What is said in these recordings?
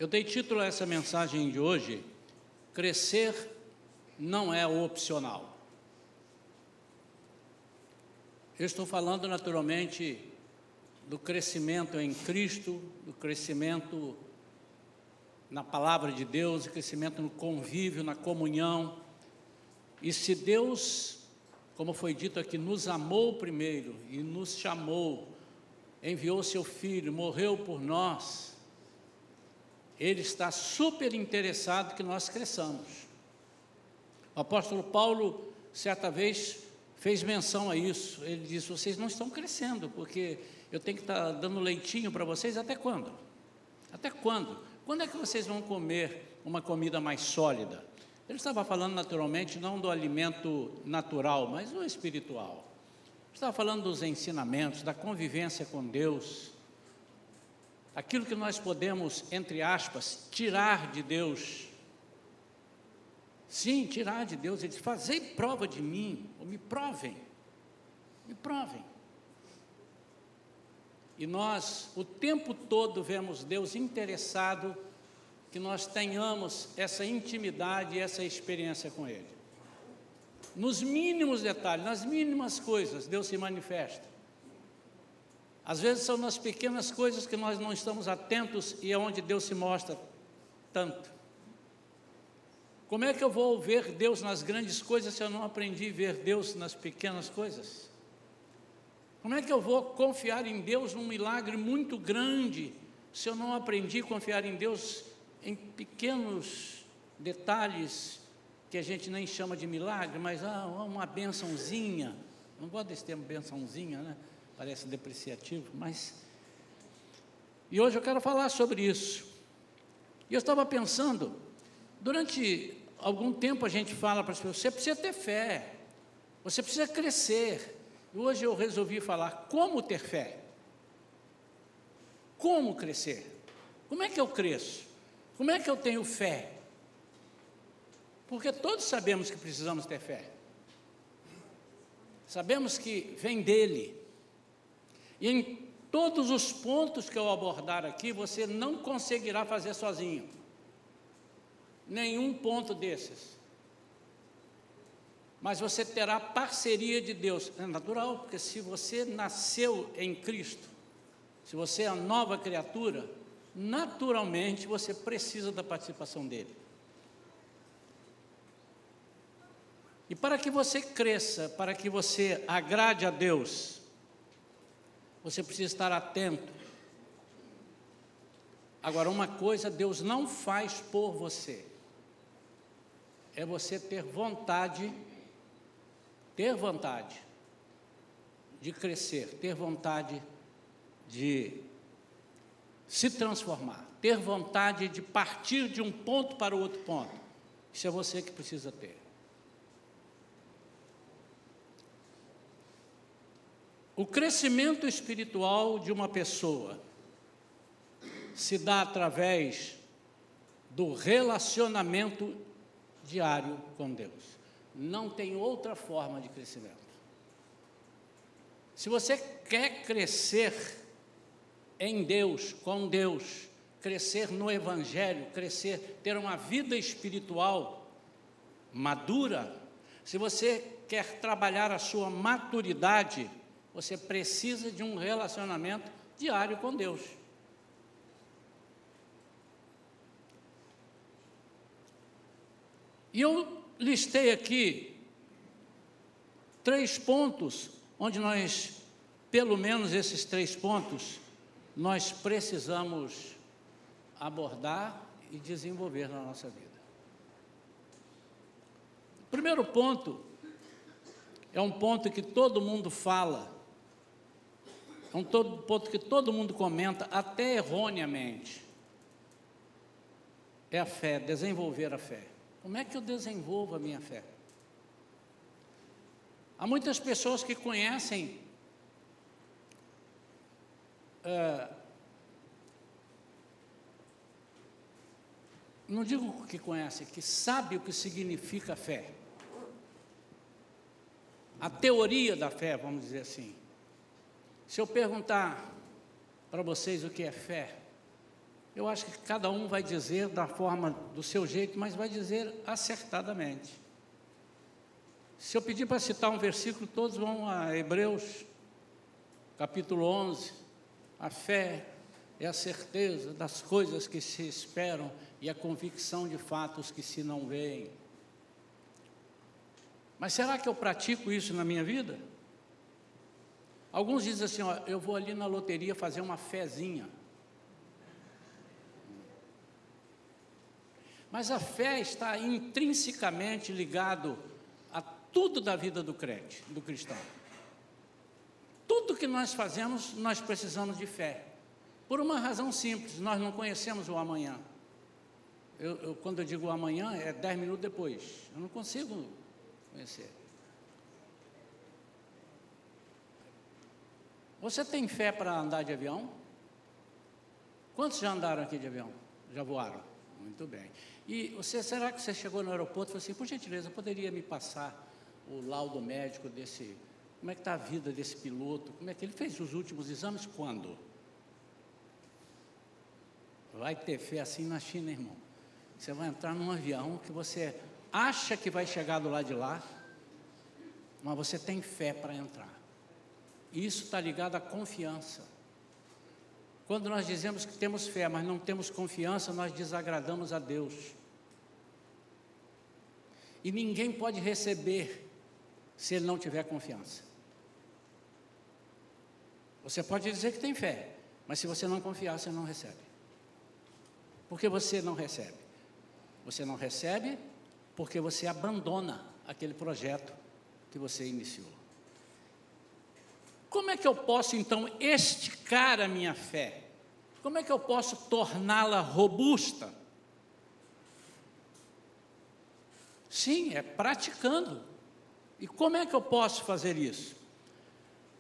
Eu dei título a essa mensagem de hoje: Crescer não é opcional. Eu estou falando naturalmente do crescimento em Cristo, do crescimento na palavra de Deus, do crescimento no convívio, na comunhão. E se Deus, como foi dito aqui, nos amou primeiro e nos chamou, enviou seu Filho, morreu por nós, Ele está super interessado que nós cresçamos. O apóstolo Paulo, certa vez, fez menção a isso. Ele disse: vocês não estão crescendo, porque eu tenho que estar dando leitinho para vocês até quando? Até quando? Quando é que vocês vão comer uma comida mais sólida? Ele estava falando naturalmente não do alimento natural, mas do espiritual. Estava falando dos ensinamentos, da convivência com Deus, aquilo que nós podemos, entre aspas, tirar de Deus. Sim, tirar de Deus. Ele diz: fazei prova de mim, ou me provem, me provem. E nós, o tempo todo, vemos Deus interessado que nós tenhamos essa intimidade e essa experiência com Ele. Nos mínimos detalhes, nas mínimas coisas, Deus se manifesta. Às vezes são nas pequenas coisas que nós não estamos atentos e é onde Deus se mostra tanto. Como é que eu vou ver Deus nas grandes coisas se eu não aprendi a ver Deus nas pequenas coisas? Como é que eu vou confiar em Deus num milagre muito grande se eu não aprendi a confiar em Deus em pequenos detalhes que a gente nem chama de milagre, mas uma bençãozinha? Não gosto desse termo bençãozinha, né? Parece depreciativo, mas... E hoje eu quero falar sobre isso. E eu estava pensando, durante algum tempo a gente fala para as pessoas: você precisa ter fé, você precisa crescer. E hoje eu resolvi falar como ter fé, como crescer. Como é que eu cresço? Como é que eu tenho fé? Porque todos sabemos que precisamos ter fé. Sabemos que vem dEle. E em todos os pontos que eu abordar aqui, você não conseguirá fazer sozinho. Nenhum ponto desses. Mas você terá parceria de Deus. É natural, porque se você nasceu em Cristo, se você é a nova criatura, naturalmente você precisa da participação dEle. E para que você cresça, para que você agrade a Deus, você precisa estar atento. Agora, uma coisa Deus não faz por você, é você ter vontade de crescer, ter vontade de se transformar, ter vontade de partir de um ponto para o outro ponto. Isso é você que precisa ter. O crescimento espiritual de uma pessoa se dá através do relacionamento diário com Deus. Não tem outra forma de crescimento. Se você quer crescer em Deus, com Deus, crescer no Evangelho, crescer, ter uma vida espiritual madura, se você quer trabalhar a sua maturidade, você precisa de um relacionamento diário com Deus. E eu listei aqui 3 pontos, onde nós, pelo menos esses 3 pontos, nós precisamos abordar e desenvolver na nossa vida. O primeiro ponto é um ponto que todo mundo fala, é um ponto que todo mundo comenta, até erroneamente. É a fé, desenvolver a fé. Como é que eu desenvolvo a minha fé? Há muitas pessoas que conhecem não digo que conhecem, que sabem o que significa fé. A teoria da fé, vamos dizer assim. Se eu perguntar para vocês o que é fé, Eu acho que cada um vai dizer da forma do seu jeito, mas vai dizer acertadamente. Se eu pedir para citar um versículo, todos vão a Hebreus, capítulo 11. A fé é a certeza das coisas que se esperam e a convicção de fatos que se não veem. Mas será que eu pratico isso na minha vida? Alguns dizem assim, ó, eu vou ali na loteria fazer uma fezinha. Mas a fé está intrinsecamente ligado a tudo da vida do crente, do cristão. Tudo que nós fazemos, nós precisamos de fé. Por uma razão simples, nós não conhecemos o amanhã. Quando eu digo o amanhã, é 10 minutos depois. Eu não consigo conhecer. Você tem fé para andar de avião? Quantos já andaram aqui de avião? Já voaram? Muito bem. E será que você chegou no aeroporto e falou assim, por gentileza, poderia me passar o laudo médico desse... Como é que está a vida desse piloto? Como é que ele fez os últimos exames? Quando? Vai ter fé assim na China, irmão. Você vai entrar num avião que você acha que vai chegar do lado de lá, mas você tem fé para entrar. E isso está ligado à confiança. Quando nós dizemos que temos fé, mas não temos confiança, nós desagradamos a Deus. E ninguém pode receber se ele não tiver confiança. Você pode dizer que tem fé, mas se você não confiar, você não recebe. Por que você não recebe? Você não recebe porque você abandona aquele projeto que você iniciou. Como é que eu posso, então, esticar a minha fé? Como é que eu posso torná-la robusta? Sim, é praticando. E como é que eu posso fazer isso?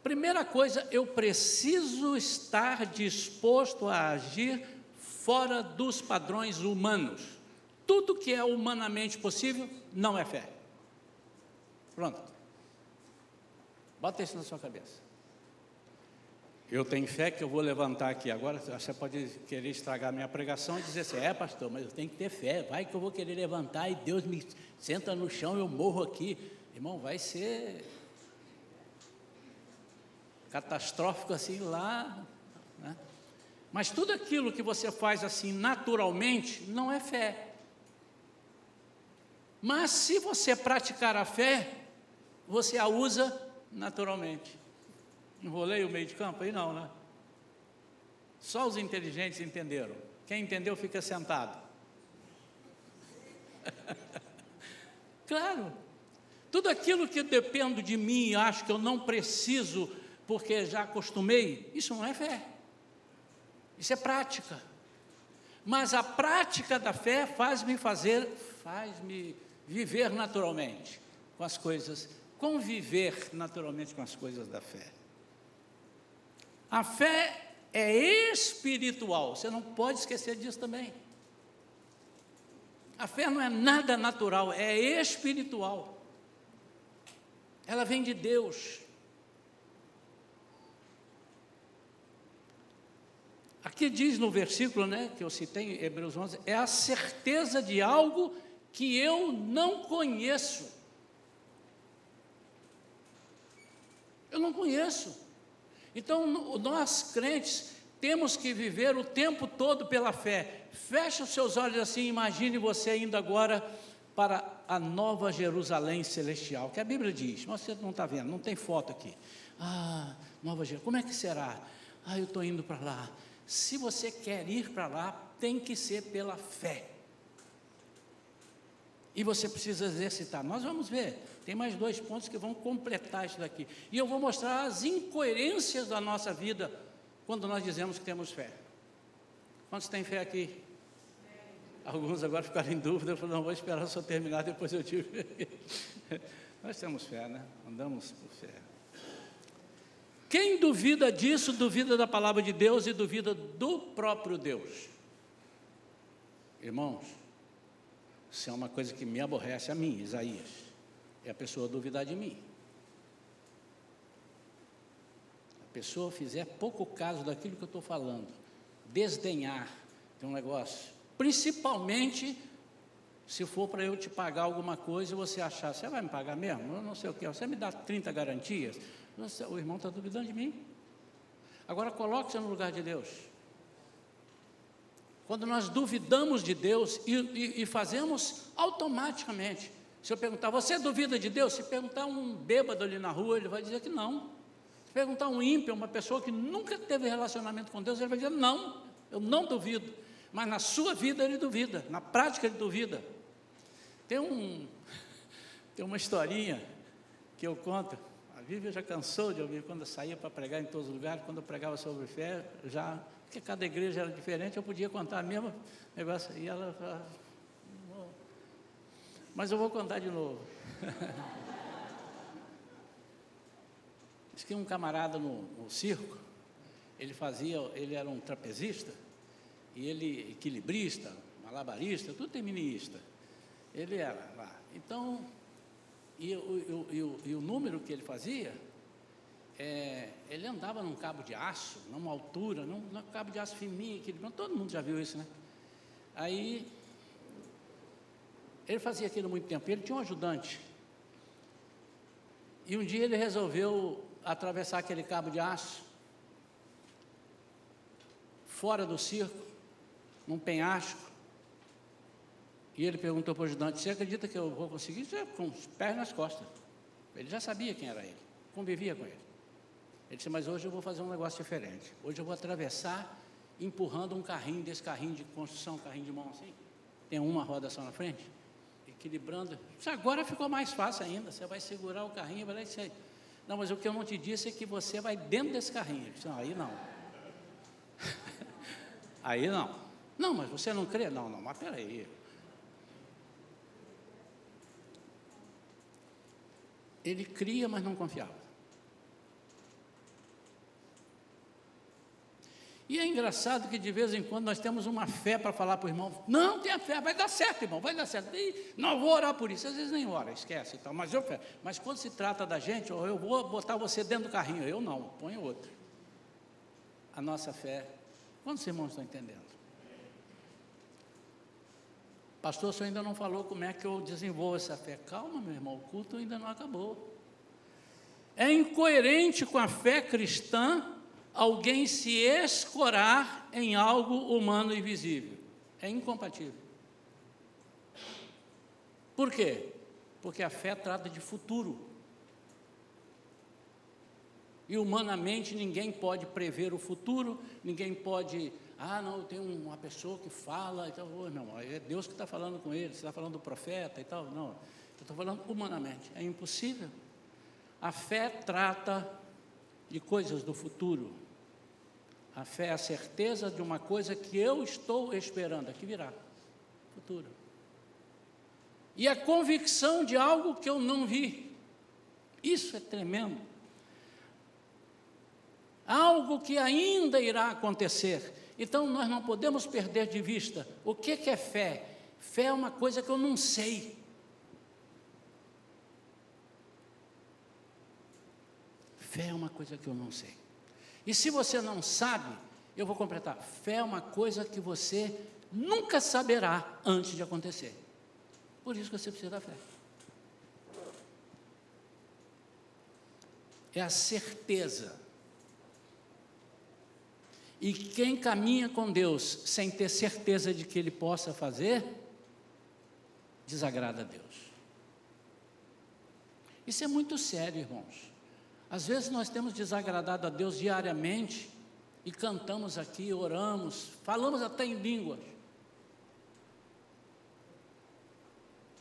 Primeira coisa, eu preciso estar disposto a agir fora dos padrões humanos. Tudo que é humanamente possível não é fé. Pronto. Bota isso na sua cabeça. Eu tenho fé que eu vou levantar aqui agora. Você pode querer estragar a minha pregação e dizer assim, pastor, mas eu tenho que ter fé. Vai que eu vou querer levantar e Deus me senta no chão e eu morro aqui. Irmão, vai ser catastrófico assim lá, né? Mas tudo aquilo que você faz assim naturalmente não é fé. Mas se você praticar a fé, você a usa naturalmente. Enrolei o meio de campo? Aí não, né? Só os inteligentes entenderam. Quem entendeu fica sentado. Claro. Tudo aquilo que depende de mim e acho que eu não preciso porque já acostumei, isso não é fé. Isso é prática. Mas a prática da fé faz-me viver naturalmente com as coisas, conviver naturalmente com as coisas da fé. A fé é espiritual, você não pode esquecer disso também. A fé não é nada natural, é espiritual. Ela vem de Deus. Aqui diz no versículo, né, que eu citei em Hebreus 11, é a certeza de algo que eu não conheço. Eu não conheço. Então, nós crentes temos que viver o tempo todo pela fé. Feche os seus olhos assim, imagine você indo agora para a Nova Jerusalém Celestial, que a Bíblia diz, mas você não está vendo, não tem foto aqui. Nova Jerusalém, como é que será? Eu estou indo para lá. Se você quer ir para lá, tem que ser pela fé. E você precisa exercitar. Nós vamos ver, tem mais 2 pontos que vão completar isso daqui. E eu vou mostrar as incoerências da nossa vida quando nós dizemos que temos fé. Quantos têm fé aqui? Alguns agora ficaram em dúvida, eu falei, não, vou esperar o senhor terminar, depois eu digo. Nós temos fé, né? Andamos por fé. Quem duvida disso, duvida da palavra de Deus e duvida do próprio Deus. Irmãos, isso é uma coisa que me aborrece a mim, Isaías. É a pessoa duvidar de mim. A pessoa fizer pouco caso daquilo que eu estou falando, desdenhar, Tem um negócio. Principalmente se for para eu te pagar alguma coisa e você achar, você vai me pagar mesmo? Eu não sei o que, você me dá 30 garantias? O irmão está duvidando de mim. Agora coloque-se no lugar de Deus. Quando nós duvidamos de Deus e fazemos automaticamente. Se eu perguntar, você duvida de Deus? Se perguntar um bêbado ali na rua, ele vai dizer que não. Se perguntar um ímpio, uma pessoa que nunca teve relacionamento com Deus, ele vai dizer, não, eu não duvido. Mas na sua vida ele duvida, na prática ele duvida. Tem uma historinha que eu conto, a Vivian já cansou de ouvir quando eu saía para pregar em todos os lugares, quando eu pregava sobre fé, porque cada igreja era diferente, eu podia contar a mesma negócio, e ela falava, mas eu vou contar de novo. Diz que um camarada no circo, ele era um trapezista, e ele equilibrista, malabarista, tudo terminista. Ele era lá. Então, e o número que ele fazia, ele andava num cabo de aço, numa altura, num cabo de aço fininho, equilibrado, todo mundo já viu isso, né? Aí, ele fazia aquilo há muito tempo, ele tinha um ajudante. E um dia ele resolveu atravessar aquele cabo de aço, fora do circo, num penhasco, e ele perguntou para o ajudante, você acredita que eu vou conseguir? Com os pés nas costas. Ele já sabia quem era ele, convivia com ele. Ele disse, mas hoje eu vou fazer um negócio diferente. Hoje eu vou atravessar empurrando um carrinho, desse carrinho de construção, carrinho de mão assim, tem uma roda só na frente, equilibrando. Isso agora ficou mais fácil ainda, você vai segurar o carrinho, vai lá e sai. Não, mas o que eu não te disse é que você vai dentro desse carrinho. Ele disse, não, aí não. Aí não. Não, mas você não crê? Não, mas peraí. Ele cria, mas não confiava. E é engraçado que de vez em quando nós temos uma fé para falar para o irmão, não, tenha fé, vai dar certo, irmão, vai dar certo. E não vou orar por isso, às vezes nem ora, esquece e tal, mas eu fé. Mas quando se trata da gente, eu vou botar você dentro do carrinho, eu não, põe outro. A nossa fé, quantos irmãos estão entendendo? Pastor, o senhor ainda não falou como é que eu desenvolvo essa fé. Calma, meu irmão, o culto ainda não acabou. É incoerente com a fé cristã alguém se escorar em algo humano e visível. É incompatível. Por quê? Porque a fé trata de futuro. E humanamente ninguém pode prever o futuro, ninguém pode... não, eu tenho uma pessoa que fala, então, não, é Deus que está falando com ele, você está falando do profeta e tal. Não, eu estou falando humanamente, é impossível. A fé trata de coisas do futuro. A fé é a certeza de uma coisa que eu estou esperando, que virá, futuro. E a convicção de algo que eu não vi. Isso é tremendo. Algo que ainda irá acontecer. Então, nós não podemos perder de vista o que é fé. Fé é uma coisa que eu não sei. Fé é uma coisa que eu não sei. E se você não sabe, eu vou completar. Fé é uma coisa que você nunca saberá antes de acontecer. Por isso que você precisa da fé. É a certeza. E quem caminha com Deus sem ter certeza de que Ele possa fazer, desagrada a Deus. Isso é muito sério, irmãos. Às vezes nós temos desagradado a Deus diariamente e cantamos aqui, oramos, falamos até em línguas.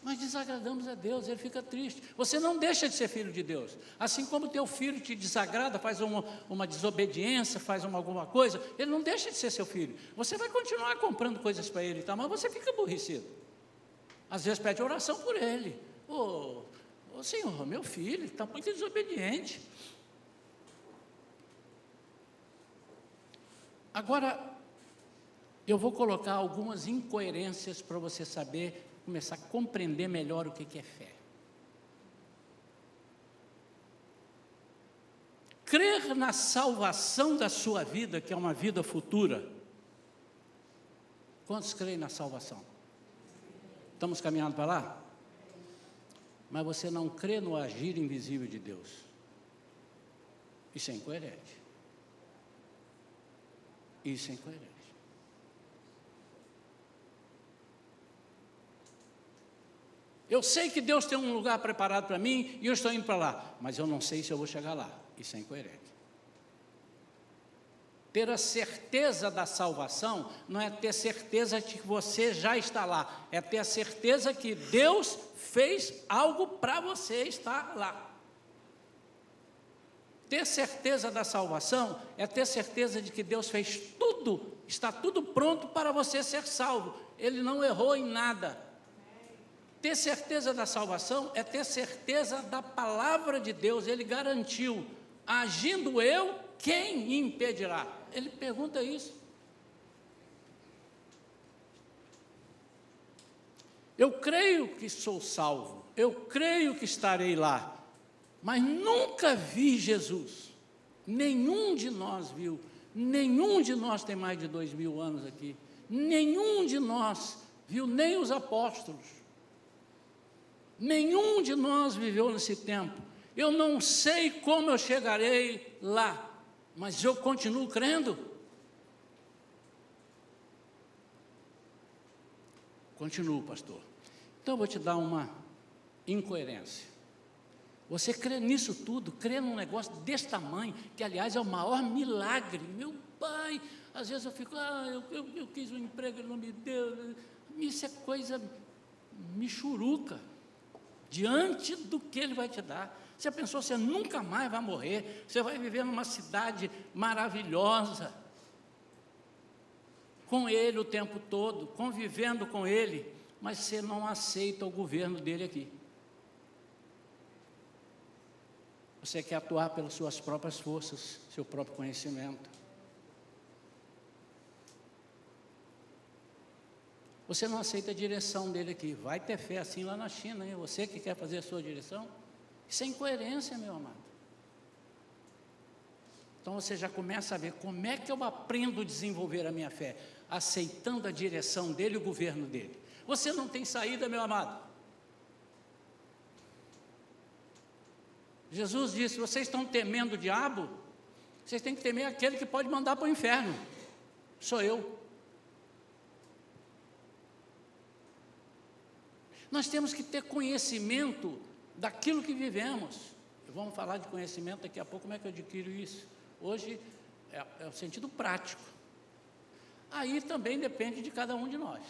Mas desagradamos a Deus, Ele fica triste. Você não deixa de ser filho de Deus. Assim como teu filho te desagrada, faz uma desobediência, faz alguma coisa, ele não deixa de ser seu filho. Você vai continuar comprando coisas para ele, tá? Mas você fica aborrecido. Às vezes pede oração por ele. Ô Senhor, meu filho está muito desobediente. Agora, eu vou colocar algumas incoerências para você saber, começar a compreender melhor o que é fé. Crer na salvação da sua vida, que é uma vida futura, Quantos creem na salvação? Estamos caminhando para lá? Mas você não crê no agir invisível de Deus. Isso é incoerente. Isso é incoerente. Eu sei que Deus tem um lugar preparado para mim e eu estou indo para lá, mas eu não sei se eu vou chegar lá. Isso é incoerente. Ter a certeza da salvação não é ter certeza de que você já está lá, é ter a certeza que Deus fez algo para você estar lá. Ter certeza da salvação é ter certeza de que Deus fez tudo, está tudo pronto para você ser salvo. Ele não errou em nada. Ter certeza da salvação é ter certeza da palavra de Deus. Ele garantiu, agindo eu, quem impedirá? Ele pergunta isso. Eu creio que sou salvo, eu creio que estarei lá, mas nunca vi Jesus. Nenhum de nós viu, nenhum de nós tem mais de 2000 anos aqui, nenhum de nós viu, nem os apóstolos. Nenhum de nós viveu nesse tempo. Eu não sei como eu chegarei lá, mas eu continuo crendo. Continuo, pastor. Então eu vou te dar uma incoerência. Você crê nisso tudo, crê num negócio desse tamanho, que aliás é o maior milagre. Meu pai, às vezes eu fico, eu quis um emprego, ele não me deu. Isso é coisa michuruca, diante do que Ele vai te dar. Você pensou, você nunca mais vai morrer, você vai viver numa cidade maravilhosa, com Ele o tempo todo, convivendo com Ele, mas você não aceita o governo dele aqui. Você quer atuar pelas suas próprias forças, seu próprio conhecimento. Você não aceita a direção dele aqui. Vai ter fé assim lá na China, hein? Você que quer fazer a sua direção. Isso é incoerência, meu amado. Então você já começa a ver como é que eu aprendo a desenvolver a minha fé, aceitando a direção dele e o governo dele. Você não tem saída, meu amado. Jesus disse: vocês estão temendo o diabo? Vocês têm que temer aquele que pode mandar para o inferno. Sou eu. Nós temos que ter conhecimento daquilo que vivemos. Vamos falar de conhecimento daqui a pouco, como é que eu adquiro isso? Hoje é o sentido prático. Aí também depende de cada um de nós.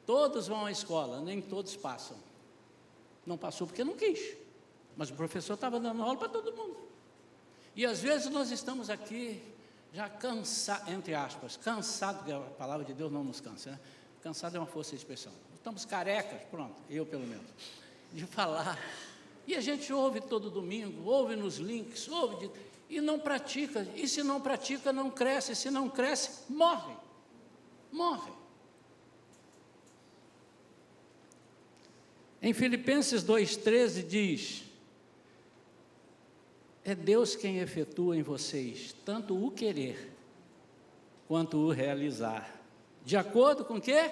Todos vão à escola, nem todos passam. Não passou porque não quis, mas o professor estava dando aula para todo mundo. E às vezes nós estamos aqui já cansados, entre aspas, cansados, porque a palavra de Deus não nos cansa, né? Cansado é uma força de expressão. Estamos carecas, pronto, eu pelo menos, de falar. E a gente ouve todo domingo, ouve nos links, e não pratica. E se não pratica, não cresce. Se não cresce, morre. Morre. Em Filipenses 2,13 diz: é Deus quem efetua em vocês tanto o querer quanto o realizar. De acordo com o quê?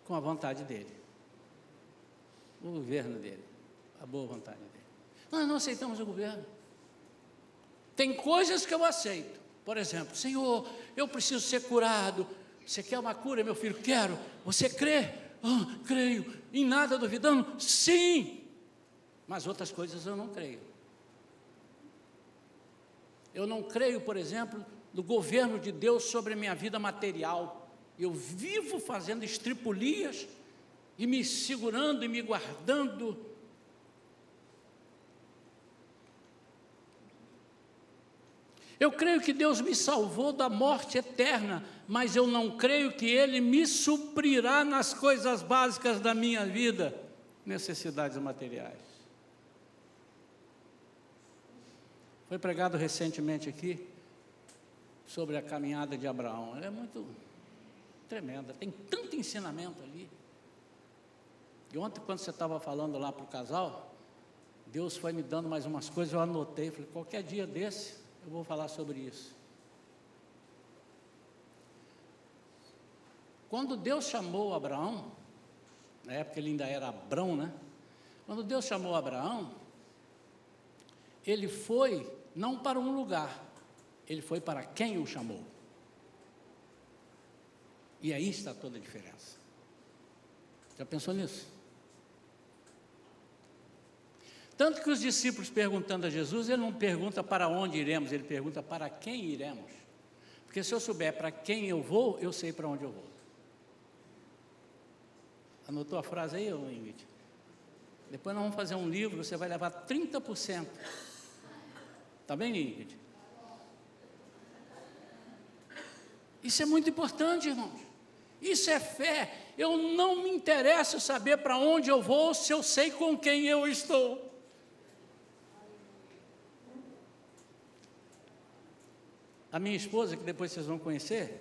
Com a vontade dele. O governo dele. A boa vontade dele. Nós não aceitamos o governo. Tem coisas que eu aceito. Por exemplo, Senhor, eu preciso ser curado. Você quer uma cura, meu filho? Quero. Você crê? Creio. Em nada duvidando? Sim. Mas outras coisas eu não creio. Eu não creio, por exemplo, no governo de Deus sobre a minha vida material. Eu vivo fazendo estripulias e me segurando e me guardando. Eu creio que Deus me salvou da morte eterna, mas eu não creio que Ele me suprirá nas coisas básicas da minha vida, necessidades materiais. Foi pregado recentemente aqui sobre a caminhada de Abraão. Ela é muito tremenda, tem tanto ensinamento ali. E ontem, quando você estava falando lá para o casal, Deus foi me dando mais umas coisas, eu anotei, falei, qualquer dia desse, eu vou falar sobre isso. Quando Deus chamou Abraão, na época ele ainda era Abrão, né? Quando Deus chamou Abraão, ele foi não para um lugar, ele foi para quem o chamou. E aí está toda a diferença. Já pensou nisso? Tanto que os discípulos perguntando a Jesus, ele não pergunta para onde iremos, ele pergunta para quem iremos. Porque se eu souber para quem eu vou, eu sei para onde eu vou. Anotou a frase aí, Ingrid? Depois nós vamos fazer um livro, você vai levar 30%. Está bem, Ingrid? Isso é muito importante, irmãos. Isso é fé. Eu não me interesso saber para onde eu vou, se eu sei com quem eu estou. A minha esposa, que depois vocês vão conhecer,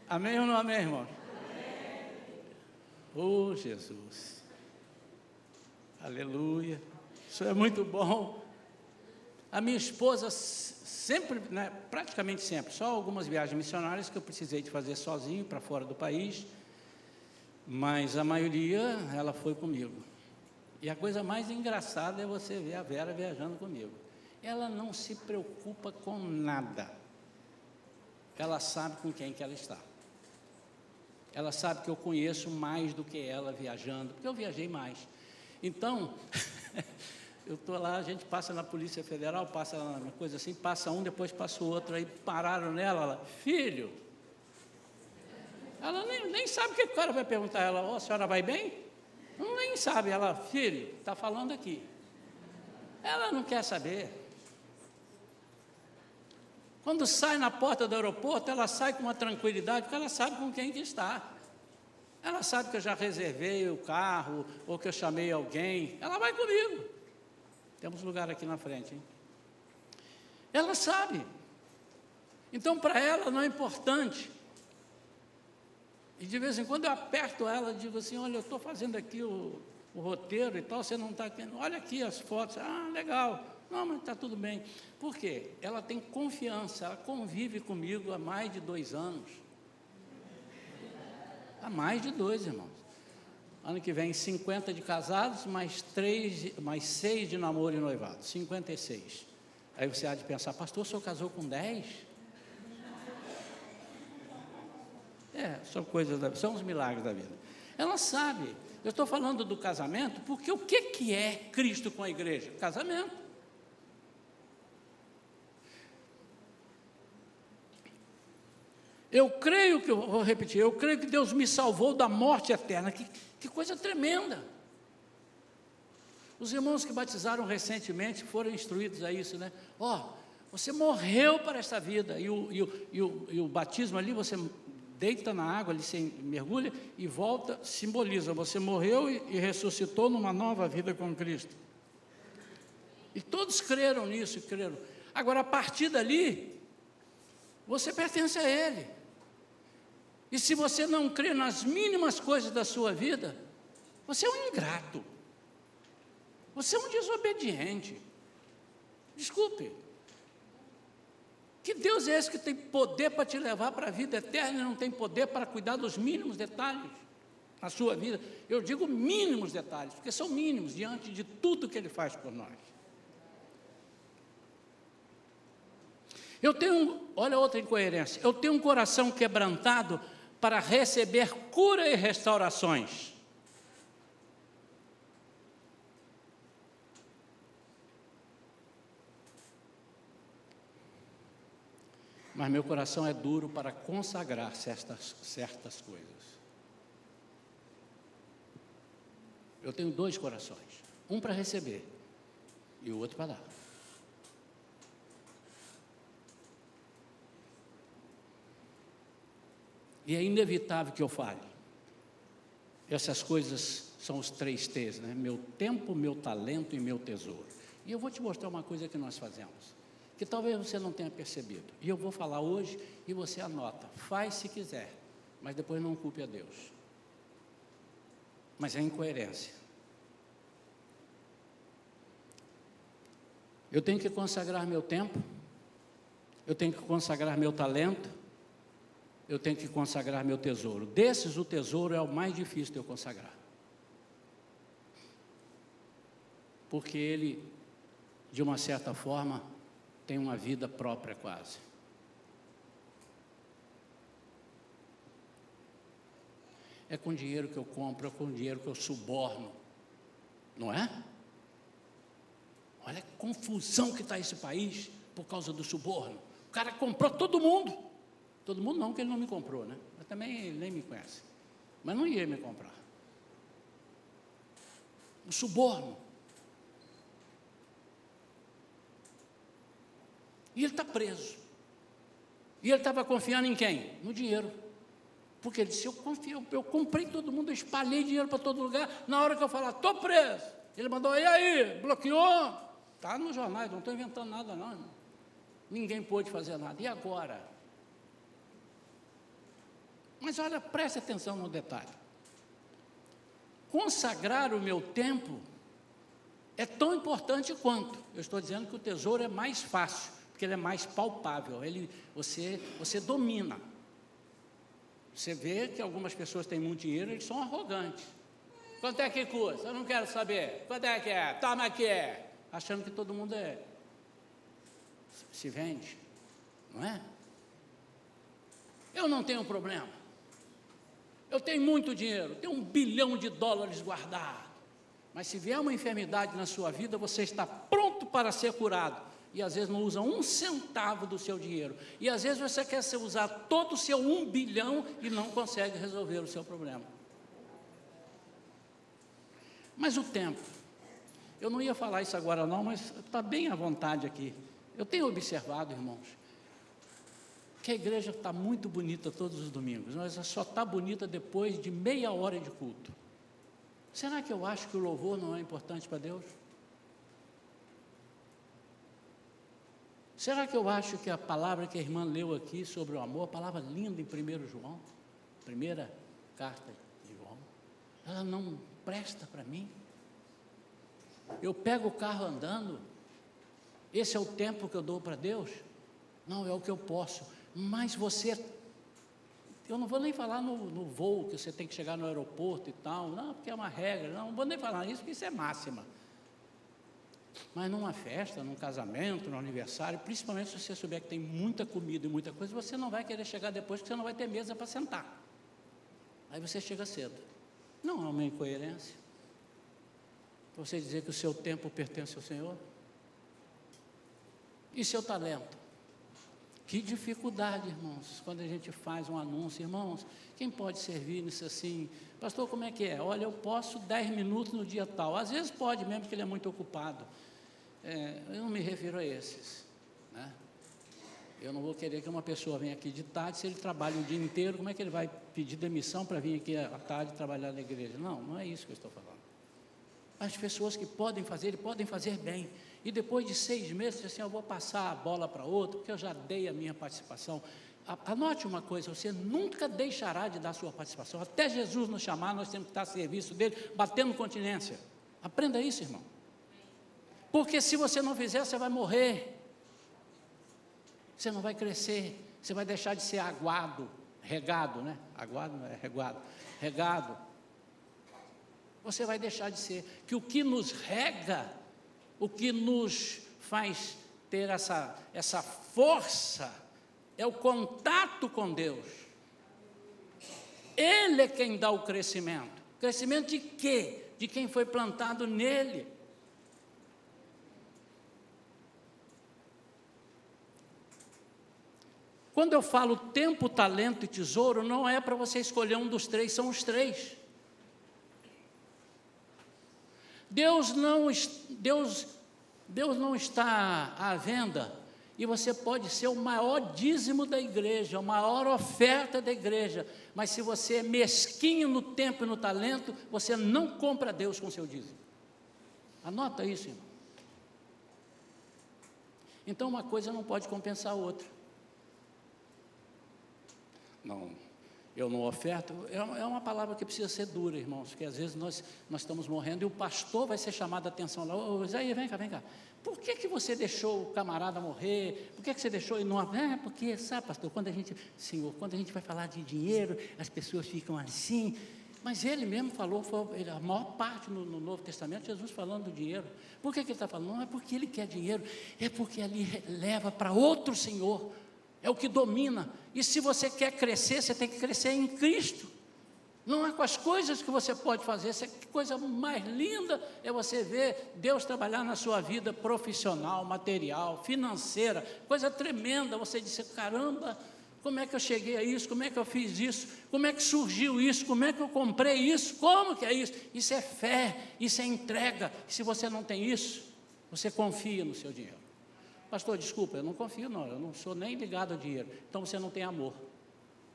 amém ou não amém, irmão? Oh, Jesus, aleluia, isso é muito bom. A minha esposa sempre, né, praticamente sempre, só algumas viagens missionárias que eu precisei de fazer sozinho para fora do país, mas a maioria ela foi comigo. E a coisa mais engraçada é você ver a Vera viajando comigo. Ela não se preocupa com nada. Ela sabe com quem que ela está. Ela sabe que eu conheço mais do que ela viajando, porque eu viajei mais. Então, eu estou lá, a gente passa na Polícia Federal, passa uma coisa assim, passa um, depois passa o outro, aí pararam nela, ela, filho. Ela nem sabe o que o cara vai perguntar a ela, a senhora vai bem? Nem sabe, ela, filho, está falando aqui. Ela não quer saber. Quando sai na porta do aeroporto, ela sai com uma tranquilidade, porque ela sabe com quem que está. Ela sabe que eu já reservei o carro, ou que eu chamei alguém. Ela vai comigo. Temos lugar aqui na frente, hein? Ela sabe. Então, para ela não é importante. E de vez em quando eu aperto ela e digo assim, olha, eu estou fazendo aqui o roteiro e tal, você não está aqui, olha aqui as fotos, legal, não, mas está tudo bem. Por quê? Ela tem confiança, ela convive comigo há mais de 2 anos. Há mais de 2, irmãos. Ano que vem, 50 de casados, mais 6 de namoro e noivado, 56. Aí você há de pensar, pastor, o senhor casou com 10? São coisas, são os milagres da vida. Ela sabe. Eu estou falando do casamento, porque o que é Cristo com a igreja? Casamento. Eu creio que, vou repetir, eu creio que Deus me salvou da morte eterna. Que coisa tremenda. Os irmãos que batizaram recentemente foram instruídos a isso, né? Você morreu para esta vida, e o batismo ali, você deita na água, ali você mergulha e volta, simboliza, você morreu e ressuscitou numa nova vida com Cristo. E todos creram nisso, creram. Agora, a partir dali, você pertence a Ele. E se você não crê nas mínimas coisas da sua vida, você é um ingrato. Você é um desobediente. Desculpe. Que Deus é esse que tem poder para te levar para a vida eterna e não tem poder para cuidar dos mínimos detalhes na sua vida? Eu digo mínimos detalhes, porque são mínimos diante de tudo que Ele faz por nós. Olha outra incoerência, eu tenho um coração quebrantado para receber cura e restaurações. Mas meu coração é duro para consagrar certas coisas. Eu tenho 2 corações, um para receber e o outro para dar. E é inevitável que eu fale. Essas coisas são os 3 T's, né? Meu tempo, meu talento e meu tesouro. E eu vou te mostrar uma coisa que nós fazemos, que talvez você não tenha percebido. E eu vou falar hoje e você anota. Faz se quiser, mas depois não culpe a Deus. Mas é incoerência. Eu tenho que consagrar meu tempo, eu tenho que consagrar meu talento, eu tenho que consagrar meu tesouro. Desses, o tesouro é o mais difícil de eu consagrar. Porque ele, de uma certa forma, tem uma vida própria quase. É com dinheiro que eu compro, é com dinheiro que eu suborno, não é? Olha a confusão que está esse país por causa do suborno. O cara comprou todo mundo. Todo mundo não, porque ele não me comprou, né? Mas também ele nem me conhece. Mas não ia me comprar. O suborno. E ele está preso. E ele estava confiando em quem? No dinheiro. Porque ele disse, eu comprei todo mundo, eu espalhei dinheiro para todo lugar. Na hora que eu falar, estou preso. Ele mandou, e aí, bloqueou? Está nos jornais, não estou inventando nada não, irmão. Ninguém pôde fazer nada. E agora? Mas olha, preste atenção no detalhe. Consagrar o meu tempo é tão importante quanto. Eu estou dizendo que o tesouro é mais fácil, porque ele é mais palpável. Você domina. Você vê que algumas pessoas têm muito dinheiro, eles são arrogantes. Quanto é que custa? Eu não quero saber. Quanto é que é? Toma aqui. Achando que todo mundo se vende, não é? Eu não tenho problema. Eu tenho muito dinheiro, tenho $1 bilhão guardado. Mas se vier uma enfermidade na sua vida, você está pronto para ser curado. E às vezes não usa 1 centavo do seu dinheiro. E às vezes você quer usar todo o seu 1 bilhão e não consegue resolver o seu problema. Mas o tempo, eu não ia falar isso agora não, mas está bem à vontade aqui. Eu tenho observado, irmãos, que a igreja está muito bonita todos os domingos, mas ela só está bonita depois de meia hora de culto. Será que eu acho que o louvor não é importante para Deus? Será que eu acho que a palavra que a irmã leu aqui sobre o amor, a palavra linda em 1 João, primeira carta de João, ela não presta para mim? Eu pego o carro andando, esse é o tempo que eu dou para Deus? Não, é o que eu posso. Mas eu não vou nem falar no voo, que você tem que chegar no aeroporto e tal, não, porque é uma regra, não vou nem falar isso, porque isso é máxima. Mas numa festa, num casamento, num aniversário, principalmente se você souber que tem muita comida e muita coisa, você não vai querer chegar depois, porque você não vai ter mesa para sentar. Aí você chega cedo. Não é uma incoerência você dizer que o seu tempo pertence ao Senhor? E seu talento? Que dificuldade, irmãos, quando a gente faz um anúncio. Irmãos, quem pode servir nisso assim? Pastor, como é que é? Olha, eu posso 10 minutos no dia tal. Às vezes pode mesmo, porque ele é muito ocupado. Eu não me refiro a esses, né? Eu não vou querer que uma pessoa venha aqui de tarde, se ele trabalha o dia inteiro, como é que ele vai pedir demissão para vir aqui à tarde trabalhar na igreja? Não, não é isso que eu estou falando. As pessoas que podem fazer, podem fazer bem. E depois de 6 meses, assim, eu vou passar a bola para outro, porque eu já dei a minha participação. Anote uma coisa, você nunca deixará de dar a sua participação. Até Jesus nos chamar, nós temos que estar a serviço dele, batendo continência. Aprenda isso, irmão. Porque se você não fizer, você vai morrer. Você não vai crescer, você vai deixar de ser aguado, regado, né? Aguado não é reguado, regado. Você vai deixar de ser. Que o que nos rega, o que nos faz ter essa força, é o contato com Deus. Ele é quem dá o crescimento. Crescimento de quê? De quem foi plantado nele. Quando eu falo tempo, talento e tesouro, não é para você escolher um dos 3, são os 3. Deus não está à venda, e você pode ser o maior dízimo da igreja, a maior oferta da igreja, mas se você é mesquinho no tempo e no talento, você não compra Deus com seu dízimo. Anota isso, irmão. Então uma coisa não pode compensar a outra. Não, eu não oferto, é uma palavra que precisa ser dura, irmãos, porque às vezes nós estamos morrendo e o pastor vai ser chamado a atenção lá, ô Isaías, vem cá, por que você deixou o camarada morrer, por que você deixou ele não, porque, sabe pastor, quando a gente vai falar de dinheiro, as pessoas ficam assim, mas ele mesmo falou, a maior parte no Novo Testamento, Jesus falando do dinheiro, por que ele está falando? Não é porque ele quer dinheiro, é porque ali leva para outro Senhor, é o que domina, e se você quer crescer, você tem que crescer em Cristo, não é com as coisas que você pode fazer, a coisa mais linda é você ver Deus trabalhar na sua vida profissional, material, financeira, coisa tremenda, você dizer, caramba, como é que eu cheguei a isso, como é que eu fiz isso, como é que surgiu isso, como é que eu comprei isso, como que é isso? Isso é fé, isso é entrega, e se você não tem isso, você confia no seu dinheiro. Pastor, desculpa, eu não confio não, eu não sou nem ligado ao dinheiro, então você não tem amor,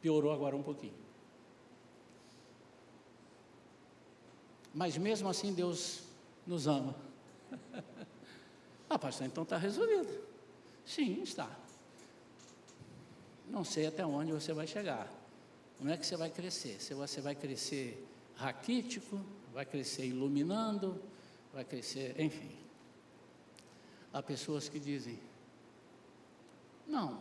piorou agora um pouquinho. Mas mesmo assim Deus nos ama. Pastor, então está resolvido. Sim, está. Não sei até onde você vai chegar. Não é que você vai crescer. Se você vai crescer raquítico, vai crescer iluminando, vai crescer, enfim. Há pessoas que dizem, não,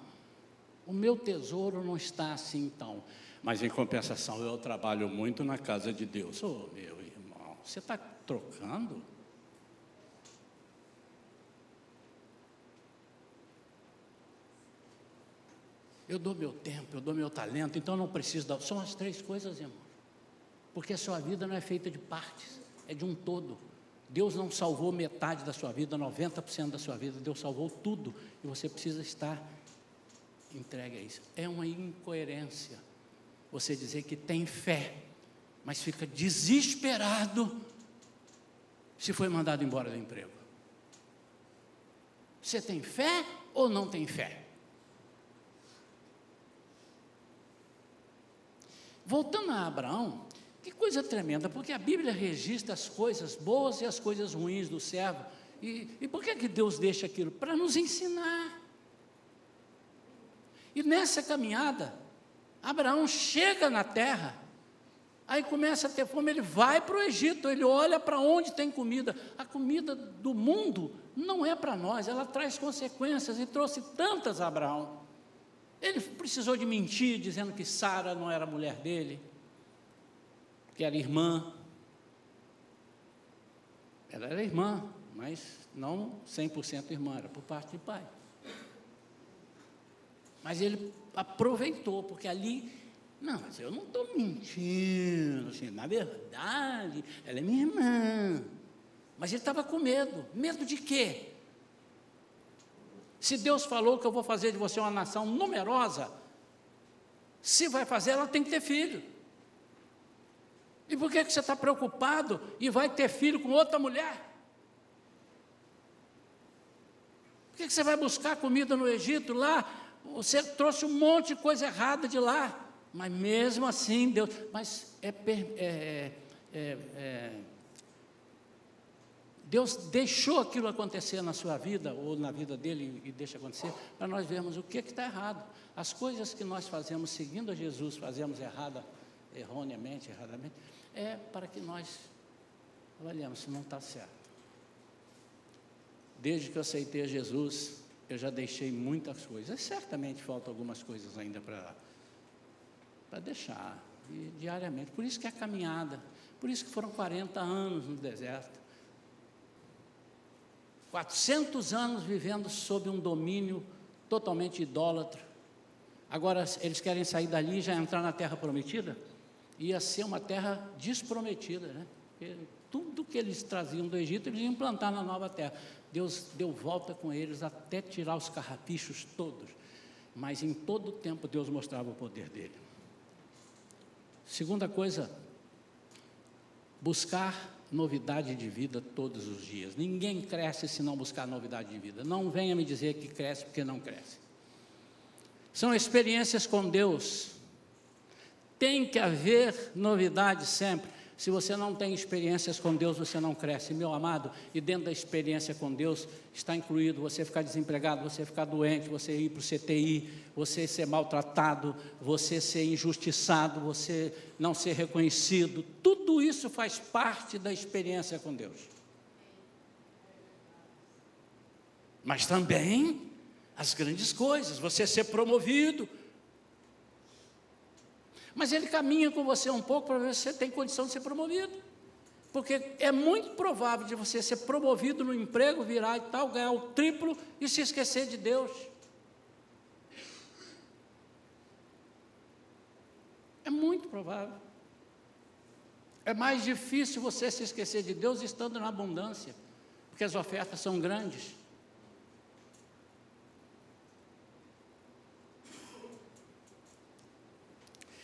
o meu tesouro não está assim então, mas em compensação eu trabalho muito na casa de Deus. Ô, meu irmão, você está trocando? Eu dou meu tempo, eu dou meu talento, então eu não preciso dar. São as três coisas, irmão. Porque a sua vida não é feita de partes, é de um todo. Deus não salvou metade da sua vida, 90% da sua vida, Deus salvou tudo. E você precisa estar entregue a isso. É uma incoerência você dizer que tem fé, mas fica desesperado se foi mandado embora do emprego. Você tem fé ou não tem fé? Voltando a Abraão, que coisa tremenda, porque a Bíblia registra as coisas boas e as coisas ruins do servo. E por que Deus deixa aquilo? Para nos ensinar. E nessa caminhada, Abraão chega na terra, aí começa a ter fome, ele vai para o Egito, ele olha para onde tem comida. A comida do mundo não é para nós, ela traz consequências, e trouxe tantas a Abraão. Ele precisou de mentir, dizendo que Sara não era mulher dele, que era irmã. Ela era irmã, mas não 100% irmã, era por parte de pai. Mas ele aproveitou, porque ali, não, mas eu não estou mentindo, assim, na verdade, ela é minha irmã. Mas ele estava com medo. Medo de quê? Se Deus falou que eu vou fazer de você uma nação numerosa, se vai fazer, ela tem que ter filho. E por que você está preocupado e vai ter filho com outra mulher? Por que você vai buscar comida no Egito lá? Você trouxe um monte de coisa errada de lá. Mas mesmo assim, Deus... Mas Deus deixou aquilo acontecer na sua vida, ou na vida dele, e deixa acontecer, para nós vermos o que está errado. As coisas que nós fazemos seguindo a Jesus, fazemos erradamente, é para que nós avaliemos se não está certo. Desde que eu aceitei a Jesus, eu já deixei muitas coisas. Certamente faltam algumas coisas ainda para deixar, e diariamente. Por isso que é a caminhada, por isso que foram 40 anos no deserto. 400 anos vivendo sob um domínio totalmente idólatra. Agora eles querem sair dali e já entrar na terra prometida? Ia ser uma terra desprometida, né? Porque tudo que eles traziam do Egito, eles iam implantar na nova terra. Deus deu volta com eles até tirar os carrapichos todos. Mas em todo o tempo Deus mostrava o poder dele. Segunda coisa, buscar novidade de vida todos os dias. Ninguém cresce se não buscar novidade de vida. Não venha me dizer que cresce porque não cresce. São experiências com Deus. Tem que haver novidade sempre. Se você não tem experiências com Deus, você não cresce, meu amado. E dentro da experiência com Deus está incluído você ficar desempregado, você ficar doente, você ir para o CTI, você ser maltratado, você ser injustiçado, você não ser reconhecido. Tudo isso faz parte da experiência com Deus. Mas também as grandes coisas, você ser promovido. Mas ele caminha com você um pouco para ver se você tem condição de ser promovido. Porque é muito provável de você ser promovido no emprego, virar e tal, ganhar o triplo e se esquecer de Deus. É muito provável. É mais difícil você se esquecer de Deus estando na abundância, porque as ofertas são grandes.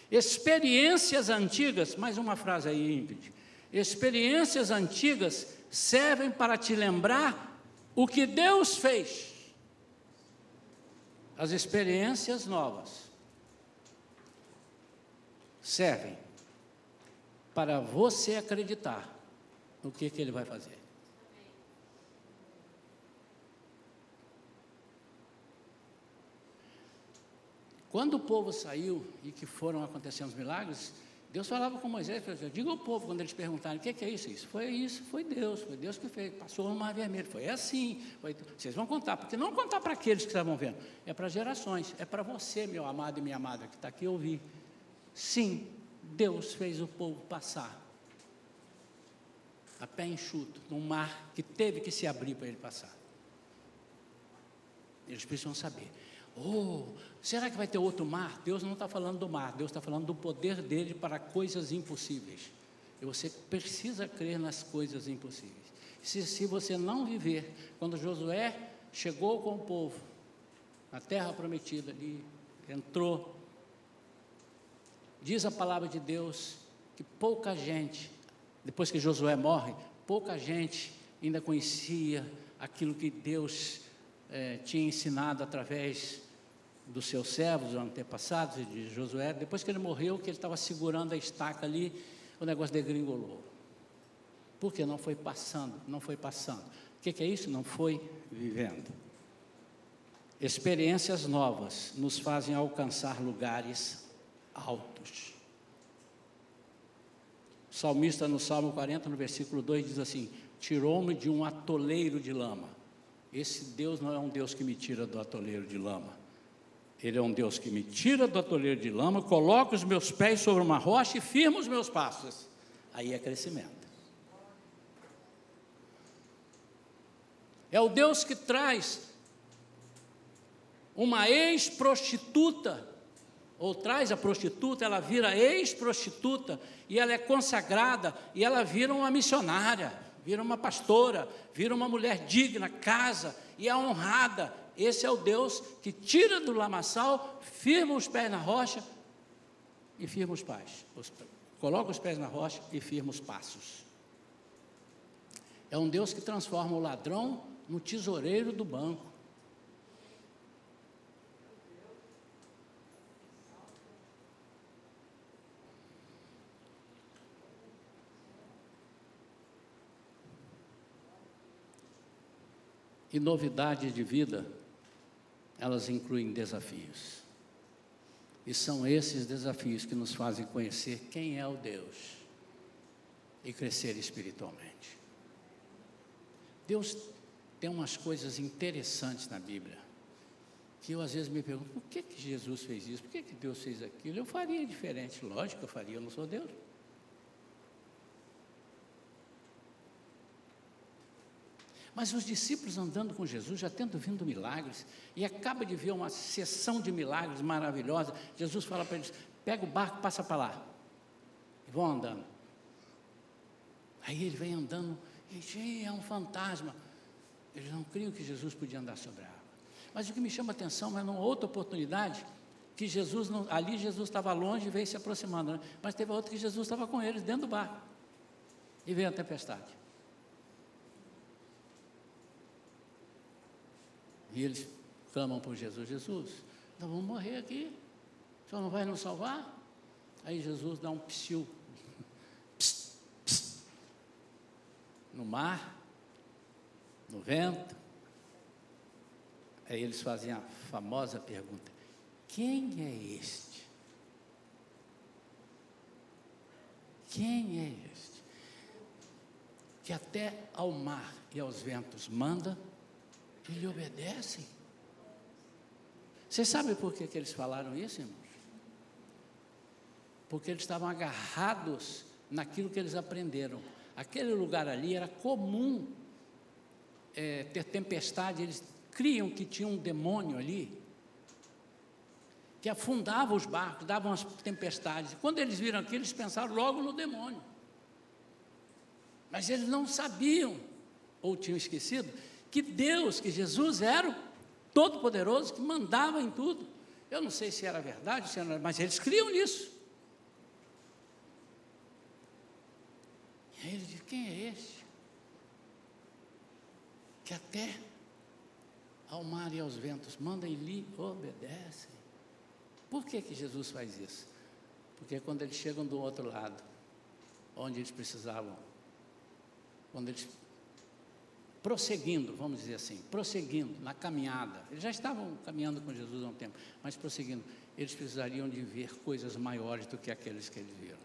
Experiências antigas, mais uma frase aí, Ingrid. Experiências antigas servem para te lembrar o que Deus fez. As experiências novas servem para você acreditar no que Ele vai fazer. Quando o povo saiu e que foram acontecendo os milagres, Deus falava com Moisés, diga ao povo, quando eles perguntaram, o que é isso? Isso, foi Deus que fez, passou no mar vermelho, foi assim, vocês vão contar, porque não contar para aqueles que estavam vendo, é para gerações, é para você, meu amado e minha amada, que está aqui ouvir. Sim, Deus fez o povo passar, a pé enxuto, num mar que teve que se abrir para ele passar. Eles precisam saber. Será que vai ter outro mar? Deus não está falando do mar, Deus está falando do poder dele para coisas impossíveis. E você precisa crer nas coisas impossíveis. Se você não viver, quando Josué chegou com o povo, na terra prometida ali, entrou, diz a palavra de Deus, que pouca gente, depois que Josué morre, pouca gente ainda conhecia aquilo que Deus tinha ensinado através dos seus servos, antepassados, e de Josué. Depois que ele morreu, que ele estava segurando a estaca ali, o negócio degringolou. Porque não foi passando. O que é isso? Não foi vivendo. Experiências novas nos fazem alcançar lugares altos. O salmista, no Salmo 40, no versículo 2, diz assim: tirou-me de um atoleiro de lama. Esse Deus não é um Deus que me tira do atoleiro de lama. Ele é um Deus que me tira do atoleiro de lama, coloca os meus pés sobre uma rocha e firma os meus passos. Aí é crescimento. É o Deus que traz uma ex-prostituta, ou traz a prostituta, ela vira ex-prostituta, e ela é consagrada, e ela vira uma missionária, vira uma pastora, vira uma mulher digna, casa, e é honrada. Esse é o Deus que tira do lamaçal, firma os pés na rocha e firma os pés. Coloca os pés na rocha e firma os passos. É um Deus que transforma o ladrão no tesoureiro do banco. E novidade de vida, elas incluem desafios. E são esses desafios que nos fazem conhecer quem é o Deus e crescer espiritualmente. Deus tem umas coisas interessantes na Bíblia, que eu às vezes me pergunto, por que Jesus fez isso? Por que Deus fez aquilo? Eu faria diferente, lógico que eu faria, eu não sou Deus. Mas os discípulos andando com Jesus, já tendo vindo milagres, e acaba de ver uma sessão de milagres maravilhosa, Jesus fala para eles, pega o barco, passa para lá, e vão andando. Aí ele vem andando, e diz, é um fantasma. Eles não criam que Jesus podia andar sobre a água. Mas o que me chama a atenção é numa outra oportunidade, que Jesus, ali Jesus estava longe e veio se aproximando, né? Mas teve outra que Jesus estava com eles, dentro do barco, e veio a tempestade. E eles clamam por Jesus, Jesus, nós vamos morrer aqui, o Senhor não vai nos salvar? Aí Jesus dá um psiu, no mar, no vento. Aí eles fazem a famosa pergunta: quem é este? Quem é este? Que até ao mar e aos ventos manda e lhe obedecem. Vocês sabem por que eles falaram isso, irmãos? Porque eles estavam agarrados naquilo que eles aprenderam. Aquele lugar ali era comum ter tempestade. Eles criam que tinha um demônio ali, que afundava os barcos, davam as tempestades. Quando eles viram aquilo, eles pensaram logo no demônio. Mas eles não sabiam, ou tinham esquecido, que Deus, que Jesus era o Todo-Poderoso, que mandava em tudo. Eu não sei se era verdade, se era, mas eles criam nisso. E aí ele diz: quem é este? Que até ao mar e aos ventos manda e lhe obedecem. Por que Jesus faz isso? Porque quando eles chegam do outro lado, onde eles precisavam, quando eles prosseguindo, vamos dizer assim, prosseguindo na caminhada, eles já estavam caminhando com Jesus há um tempo, mas prosseguindo, eles precisariam de ver coisas maiores do que aqueles que eles viram.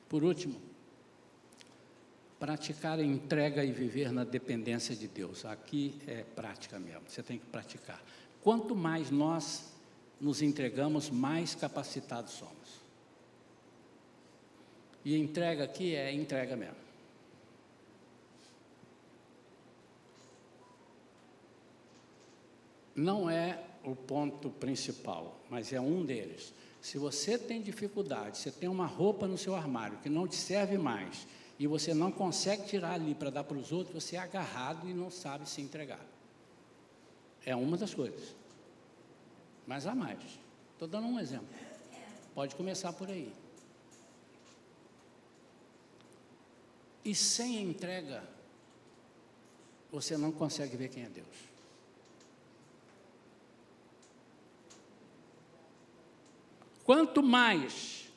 Por último, praticar a entrega e viver na dependência de Deus. Aqui é prática mesmo, você tem que praticar. Quanto mais nós nos entregamos, mais capacitados somos. E a entrega aqui é entrega mesmo. Não é o ponto principal, mas é um deles. Se você tem dificuldade, você tem uma roupa no seu armário que não te serve mais, e você não consegue tirar ali para dar para os outros, você é agarrado e não sabe se entregar. É uma das coisas. Mas há mais. Estou dando um exemplo. Pode começar por aí. E sem entrega, você não consegue ver quem é Deus. Quanto mais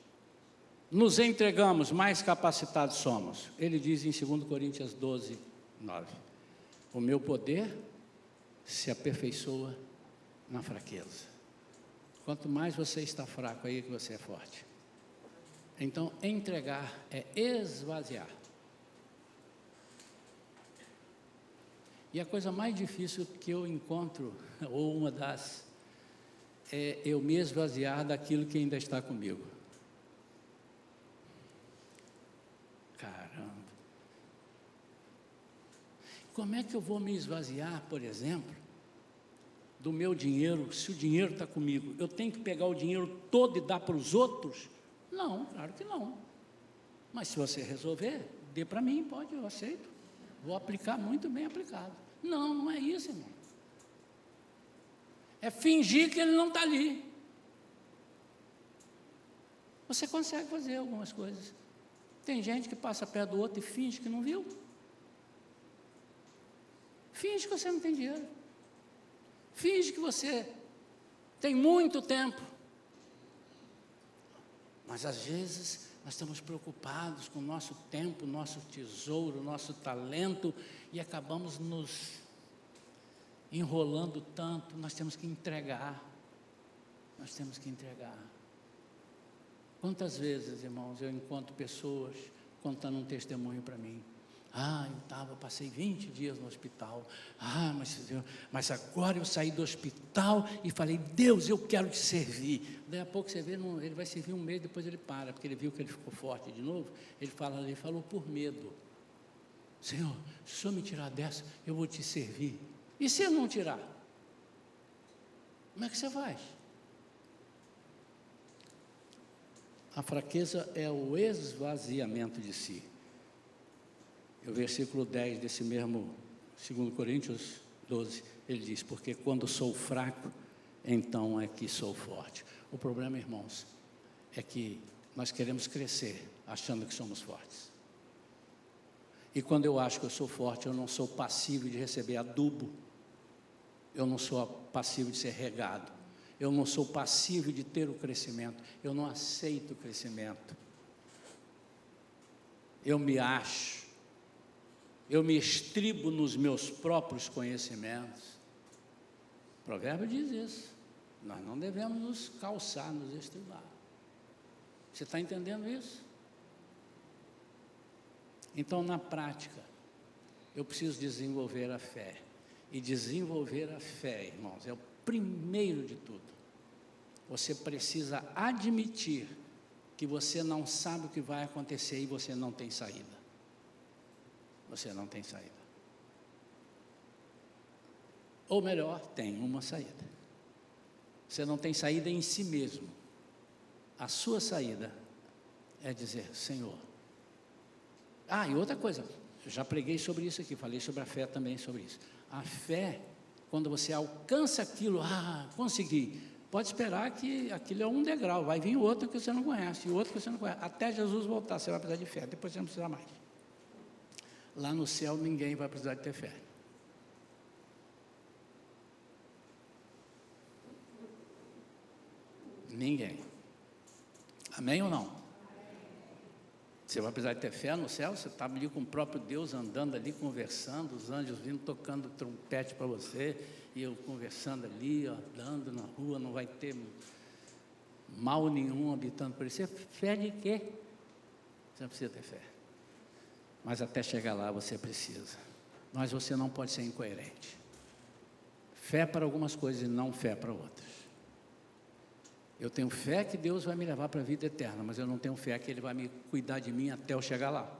nos entregamos, mais capacitados somos. Ele diz em 2 Coríntios 12, 9: o meu poder se aperfeiçoa na fraqueza. Quanto mais você está fraco, aí é que você é forte. Então, entregar é esvaziar. E a coisa mais difícil que eu encontro, ou uma das, é eu me esvaziar daquilo que ainda está comigo. Caramba! Como é que eu vou me esvaziar, por exemplo, do meu dinheiro, se o dinheiro está comigo? Eu tenho que pegar o dinheiro todo e dar para os outros? Não, claro que não. Mas se você resolver, dê para mim, pode, eu aceito. Vou aplicar muito bem aplicado. Não, não é isso, irmão. É fingir que ele não está ali. Você consegue fazer algumas coisas. Tem gente que passa perto do outro e finge que não viu. Finge que você não tem dinheiro. Finge que você tem muito tempo. Mas às vezes nós estamos preocupados com o nosso tempo, nosso tesouro, nosso talento, e acabamos nos enrolando tanto. Nós temos que entregar. Nós temos que entregar. Quantas vezes, irmãos, eu encontro pessoas contando um testemunho para mim. Passei 20 dias no hospital. Mas agora eu saí do hospital e falei: Deus, eu quero te servir. Daí a pouco você vê, ele vai servir um mês, depois ele para, porque ele viu que ele ficou forte de novo. Ele falou por medo: Senhor, se o Senhor me tirar dessa, eu vou te servir. E se eu não tirar? Como é que você faz? A fraqueza é o esvaziamento de si. O versículo 10 desse mesmo 2 Coríntios 12, ele diz: porque quando sou fraco, então é que sou forte. O problema, irmãos, é que nós queremos crescer achando que somos fortes. E quando eu acho que eu sou forte, eu não sou passível de receber adubo, eu não sou passível de ser regado, eu não sou passível de ter o crescimento, eu não aceito o crescimento. eu me acho, eu me estribo nos meus próprios conhecimentos. O provérbio diz isso. Nós não devemos nos calçar, nos estribar. Você está entendendo isso? Então, na prática, eu preciso desenvolver a fé. E desenvolver a fé, irmãos, é o primeiro de tudo. Você precisa admitir que você não sabe o que vai acontecer e você não tem saída. Você não tem saída. Ou melhor, tem uma saída. Você não tem saída em si mesmo. A sua saída é dizer: Senhor. E outra coisa, eu já preguei sobre isso aqui, falei sobre a fé também, sobre isso. A fé, quando você alcança aquilo, consegui, pode esperar que aquilo é um degrau, vai vir outro que você não conhece, e outro que você não conhece, até Jesus voltar, você vai precisar de fé, depois você não precisa mais. Lá no céu ninguém vai precisar de ter fé. Ninguém. Amém ou não? Você vai precisar de ter fé no céu, você está ali com o próprio Deus, andando ali, conversando, os anjos vindo, tocando trompete para você, e eu conversando ali, andando na rua, não vai ter mal nenhum habitando por isso. Você fé de quê? Você não precisa ter fé. Mas até chegar lá você precisa. Mas você não pode ser incoerente. Fé para algumas coisas e não fé para outras. Eu tenho fé que Deus vai me levar para a vida eterna, mas eu não tenho fé que Ele vai me cuidar de mim até eu chegar lá.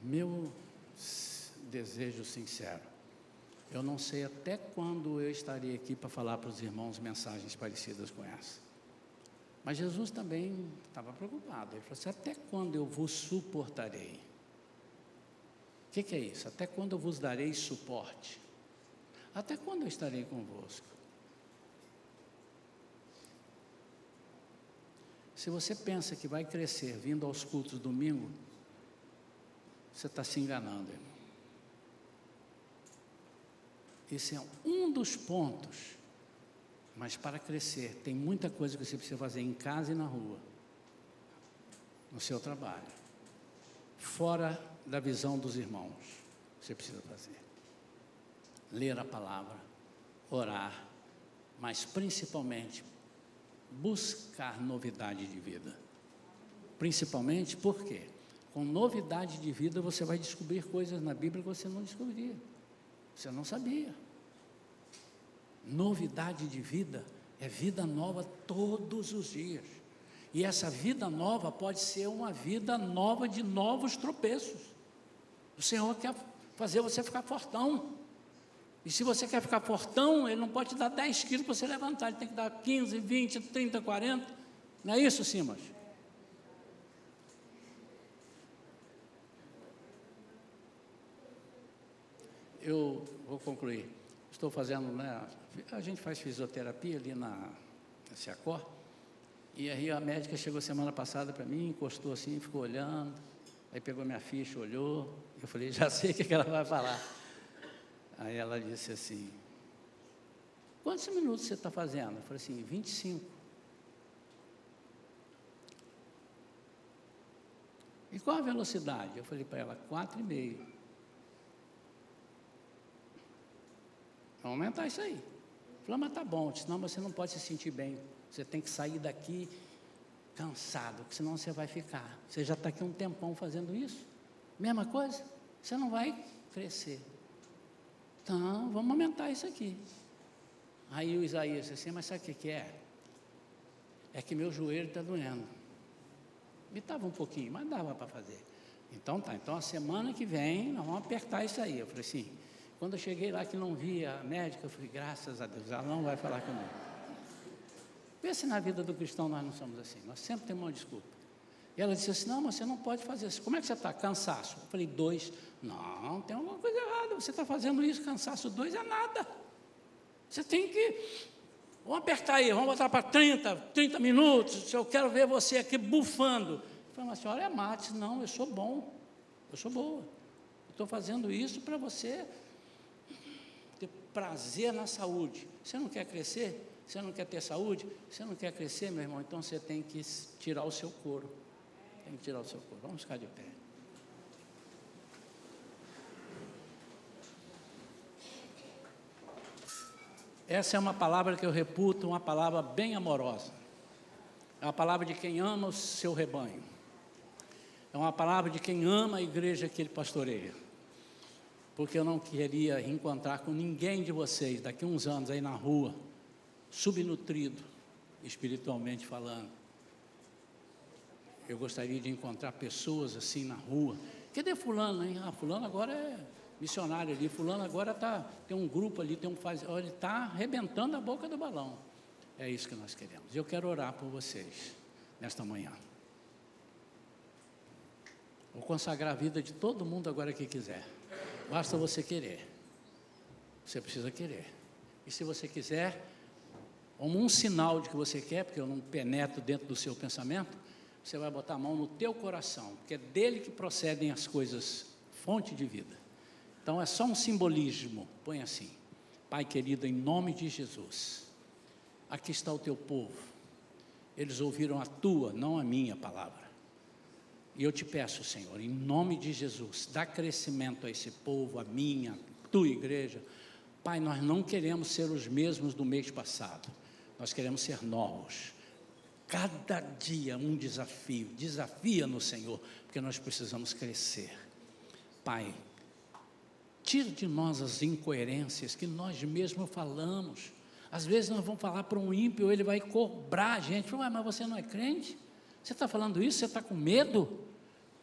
Meu desejo sincero, eu não sei até quando eu estarei aqui para falar para os irmãos mensagens parecidas com essa. Mas Jesus também estava preocupado. Ele falou assim: até quando eu vos suportarei? O que é isso? Até quando eu vos darei suporte? Até quando eu estarei convosco? Se você pensa que vai crescer vindo aos cultos domingo, você está se enganando, irmão. Esse é um dos pontos. Mas para crescer, tem muita coisa que você precisa fazer em casa e na rua, no seu trabalho, fora da visão dos irmãos. Você precisa fazer. Ler a palavra, orar, mas principalmente buscar novidade de vida. Principalmente porque com novidade de vida você vai descobrir coisas na Bíblia que você não descobriria, você não sabia. Novidade de vida é vida nova todos os dias. E essa vida nova pode ser uma vida nova de novos tropeços. O Senhor quer fazer você ficar fortão. E se você quer ficar fortão, Ele não pode te dar 10 quilos para você levantar. Ele tem que dar 15, 20, 30, 40. Não é isso, Simas? Eu vou concluir. Estou fazendo, a gente faz fisioterapia ali na Ciacor, e aí a médica chegou semana passada para mim, encostou assim, ficou olhando, aí pegou minha ficha, olhou, eu falei: já sei o que ela vai falar. Aí ela disse assim: quantos minutos você está fazendo? Eu falei assim: 25. E qual a velocidade? Eu falei para ela: 4,5. Vamos aumentar isso aí. Falei: mas tá bom, senão você não pode se sentir bem. Você tem que sair daqui cansado, porque senão você vai ficar. Você já está aqui um tempão fazendo isso. Mesma coisa, você não vai crescer. Então, vamos aumentar isso aqui. Aí o Isaías disse assim: mas sabe o que é? É que meu joelho está doendo. Me estava um pouquinho, mas dava para fazer. Então tá, então a semana que vem nós vamos apertar isso aí. Eu falei assim, quando eu cheguei lá que não via a médica, eu falei: graças a Deus, ela não vai falar comigo. Vê se na vida do cristão nós não somos assim, nós sempre temos uma desculpa. E ela disse assim: não, mas você não pode fazer isso. Como é que você está? Cansaço. Eu falei: 2. Não, tem alguma coisa errada, você está fazendo isso, cansaço 2 é nada. Você tem que, vamos apertar aí, vamos botar para 30 minutos, eu quero ver você aqui bufando. Eu falei: mas a senhora é mate. Não, eu sou bom, eu sou boa. Estou fazendo isso para você ter prazer na saúde. Você não quer crescer? Você não quer ter saúde? Você não quer crescer, meu irmão? Então você tem que tirar o seu couro. Tem que tirar o seu couro. Vamos ficar de pé. Essa é uma palavra que eu reputo uma palavra bem amorosa. É uma palavra de quem ama o seu rebanho. É uma palavra de quem ama a igreja que ele pastoreia. Porque eu não queria encontrar com ninguém de vocês daqui a uns anos aí na rua, subnutrido, espiritualmente falando. Eu gostaria de encontrar pessoas assim na rua. Cadê fulano, hein? Fulano agora é missionário ali, fulano agora tem um grupo ali, ele está arrebentando a boca do balão. É isso que nós queremos. Eu quero orar por vocês nesta manhã. Vou consagrar a vida de todo mundo agora que quiser. Basta você querer. Você precisa querer. E se você quiser, como um sinal de que você quer, porque eu não penetro dentro do seu pensamento, você vai botar a mão no teu coração, porque é dele que procedem as coisas, fonte de vida. Então é só um simbolismo. Põe assim: Pai querido, em nome de Jesus, aqui está o teu povo. Eles ouviram a tua, não a minha palavra. E eu te peço, Senhor, em nome de Jesus, dá crescimento a esse povo, a minha, a tua igreja. Pai, nós não queremos ser os mesmos do mês passado. Nós queremos ser novos. Cada dia um desafio. Desafia-nos, Senhor, porque nós precisamos crescer. Pai, tira de nós as incoerências que nós mesmos falamos. Às vezes nós vamos falar para um ímpio, ele vai cobrar a gente. Ué, mas você não é crente? Você está falando isso? Você está com medo?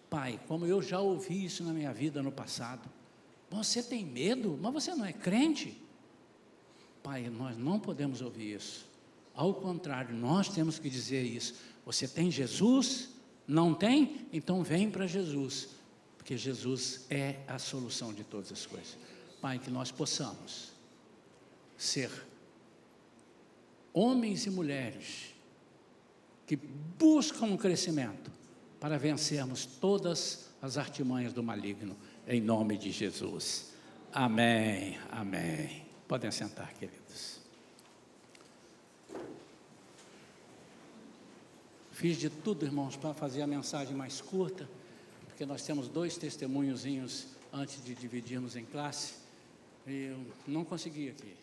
Pai, como eu já ouvi isso na minha vida no passado. Você tem medo? Mas você não é crente? Pai, nós não podemos ouvir isso. Ao contrário, nós temos que dizer isso. Você tem Jesus? Não tem? Então vem para Jesus. Porque Jesus é a solução de todas as coisas. Pai, que nós possamos ser homens e mulheres que buscam o crescimento para vencermos todas as artimanhas do maligno, em nome de Jesus. Amém, amém. Podem sentar, queridos. Fiz de tudo, irmãos, para fazer a mensagem mais curta, porque nós temos 2 testemunhozinhos antes de dividirmos em classe, e eu não consegui aqui.